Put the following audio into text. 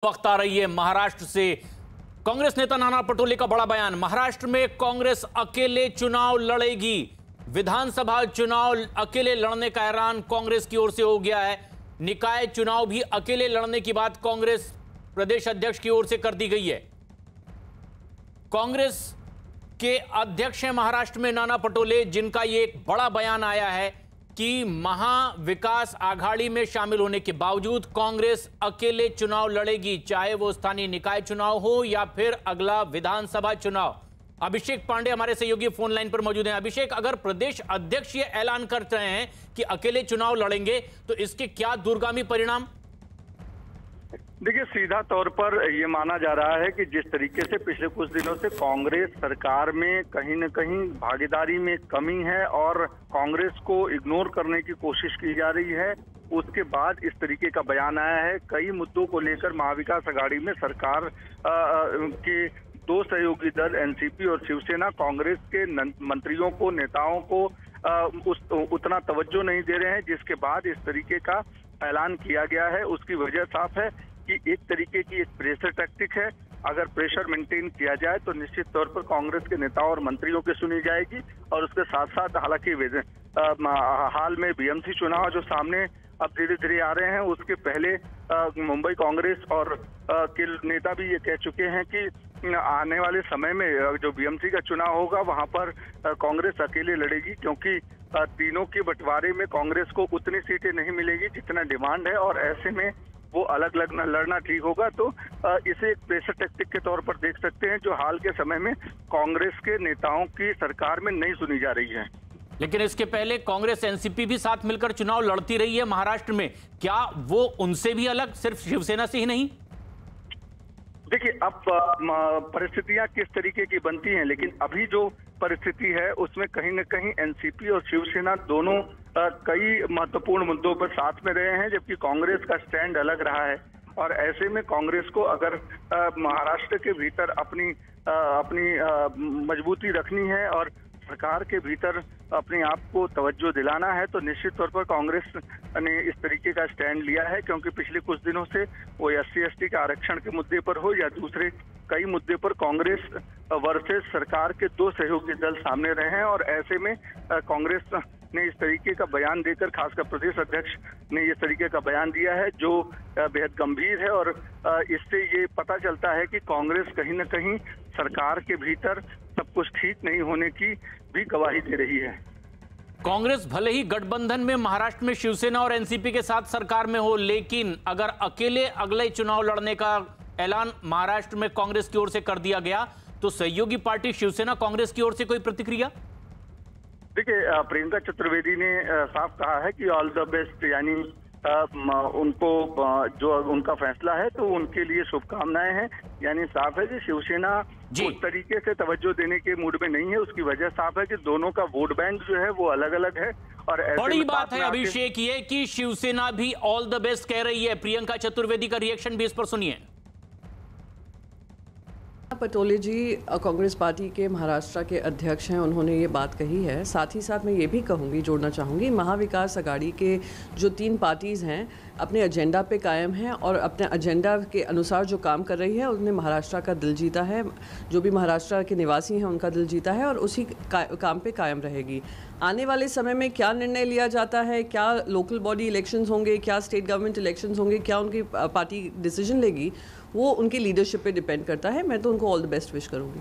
वक्त आ रही है महाराष्ट्र से कांग्रेस नेता नाना पटोले का बड़ा बयान। महाराष्ट्र में कांग्रेस अकेले चुनाव लड़ेगी। विधानसभा चुनाव अकेले लड़ने का ऐलान कांग्रेस की ओर से हो गया है। निकाय चुनाव भी अकेले लड़ने की बात कांग्रेस प्रदेश अध्यक्ष की ओर से कर दी गई है। कांग्रेस के अध्यक्ष हैं महाराष्ट्र में नाना पटोले, जिनका ये एक बड़ा बयान आया है कि महाविकास आघाड़ी में शामिल होने के बावजूद कांग्रेस अकेले चुनाव लड़ेगी, चाहे वो स्थानीय निकाय चुनाव हो या फिर अगला विधानसभा चुनाव। अभिषेक पांडे हमारे सहयोगी फोन लाइन पर मौजूद हैं। अभिषेक, अगर प्रदेश अध्यक्ष ये ऐलान कर रहे हैं कि अकेले चुनाव लड़ेंगे तो इसके क्या दूरगामी परिणाम? देखिए, सीधा तौर पर ये माना जा रहा है कि जिस तरीके से पिछले कुछ दिनों से कांग्रेस सरकार में कहीं न कहीं भागीदारी में कमी है और कांग्रेस को इग्नोर करने की कोशिश की जा रही है, उसके बाद इस तरीके का बयान आया है। कई मुद्दों को लेकर महाविकास आघाड़ी में सरकार के दो सहयोगी दल एनसीपी और शिवसेना कांग्रेस के मंत्रियों को, नेताओं को उतना तवज्जो नहीं दे रहे हैं, जिसके बाद इस तरीके का ऐलान किया गया है। उसकी वजह साफ है कि एक तरीके की एक प्रेशर टैक्टिक है। अगर प्रेशर मेंटेन किया जाए तो निश्चित तौर पर कांग्रेस के नेताओं और मंत्रियों की सुनी जाएगी। और उसके साथ साथ हालांकि हाल में बीएमसी चुनाव जो सामने अब धीरे धीरे आ रहे हैं, उसके पहले मुंबई कांग्रेस और के नेता भी ये कह चुके हैं कि आने वाले समय में जो बीएमसी का चुनाव होगा वहां पर कांग्रेस अकेले लड़ेगी, क्योंकि तीनों के बंटवारे में कांग्रेस को उतनी सीटें नहीं मिलेगी जितना डिमांड है, और ऐसे में वो अलग लड़ना ठीक होगा। तो इसे एक प्रेशर टैक्टिक के तौर पर देख सकते हैं, जो हाल के समय में कांग्रेस के नेताओं की सरकार में नहीं सुनी जा रही है। लेकिन इसके पहले कांग्रेस एनसीपी भी साथ मिलकर चुनाव लड़ती रही है महाराष्ट्र में, क्या वो उनसे भी अलग, सिर्फ शिवसेना से ही नहीं? देखिए, अब परिस्थितियां किस तरीके की बनती हैं, लेकिन अभी जो परिस्थिति है उसमें कहीं न कहीं एनसीपी और शिवसेना दोनों कई महत्वपूर्ण मुद्दों पर साथ में रहे हैं, जबकि कांग्रेस का स्टैंड अलग रहा है। और ऐसे में कांग्रेस को अगर महाराष्ट्र के भीतर अपनी मजबूती रखनी है और सरकार के भीतर अपने आप को तवज्जो दिलाना है, तो निश्चित तौर पर कांग्रेस ने इस तरीके का स्टैंड लिया है, क्योंकि पिछले कुछ दिनों से वो SC/ST के आरक्षण के मुद्दे पर हो या दूसरे कई मुद्दे पर कांग्रेस वर्सेस सरकार के दो सहयोगी दल सामने रहे हैं। और ऐसे में कांग्रेस ने इस तरीके का बयान देकर, खासकर प्रदेश अध्यक्ष ने इस तरीके का बयान दिया है जो बेहद गंभीर है। और इससे ये पता चलता है कि कांग्रेस कहीं न कहीं सरकार के भीतर सब कुछ ठीक नहीं होने की भी गवाही दे रही है। कांग्रेस भले ही गठबंधन में महाराष्ट्र में शिवसेना और एनसीपी के साथ सरकार में हो, लेकिन अगर अकेले अगले चुनाव लड़ने का ऐलान महाराष्ट्र में कांग्रेस की ओर से कर दिया गया तो सहयोगी पार्टी शिवसेना कांग्रेस की ओर से कोई प्रतिक्रिया? देखिए, प्रियंका चतुर्वेदी ने साफ कहा है कि ऑल द बेस्ट, यानी उनको जो उनका फैसला है तो उनके लिए शुभकामनाएं हैं। यानी साफ है कि शिवसेना उस तरीके से तवज्जो देने के मूड में नहीं है। उसकी वजह साफ है कि दोनों का वोट बैंक जो है वो अलग अलग है। और बड़ी बात है अभिषेक ये कि शिवसेना भी ऑल द बेस्ट कह रही है। प्रियंका चतुर्वेदी का रिएक्शन भी इस पर सुनिए। पटोले जी कांग्रेस पार्टी के महाराष्ट्र के अध्यक्ष हैं, उन्होंने ये बात कही है। साथ ही साथ मैं ये भी कहूँगी, जोड़ना चाहूँगी, महाविकास आघाड़ी के जो 3 पार्टीज़ हैं अपने एजेंडा पे कायम हैं और अपने एजेंडा के अनुसार जो काम कर रही है उन्हें महाराष्ट्र का दिल जीता है। जो भी महाराष्ट्र के निवासी हैं उनका दिल जीता है और उसी काम पे कायम रहेगी। आने वाले समय में क्या निर्णय लिया जाता है, क्या लोकल बॉडी इलेक्शंस होंगे, क्या स्टेट गवर्नमेंट इलेक्शंस होंगे, क्या उनकी पार्टी डिसीजन लेगी, वो उनकी लीडरशिप पे डिपेंड करता है। मैं तो उनको ऑल द बेस्ट विश करूँगी।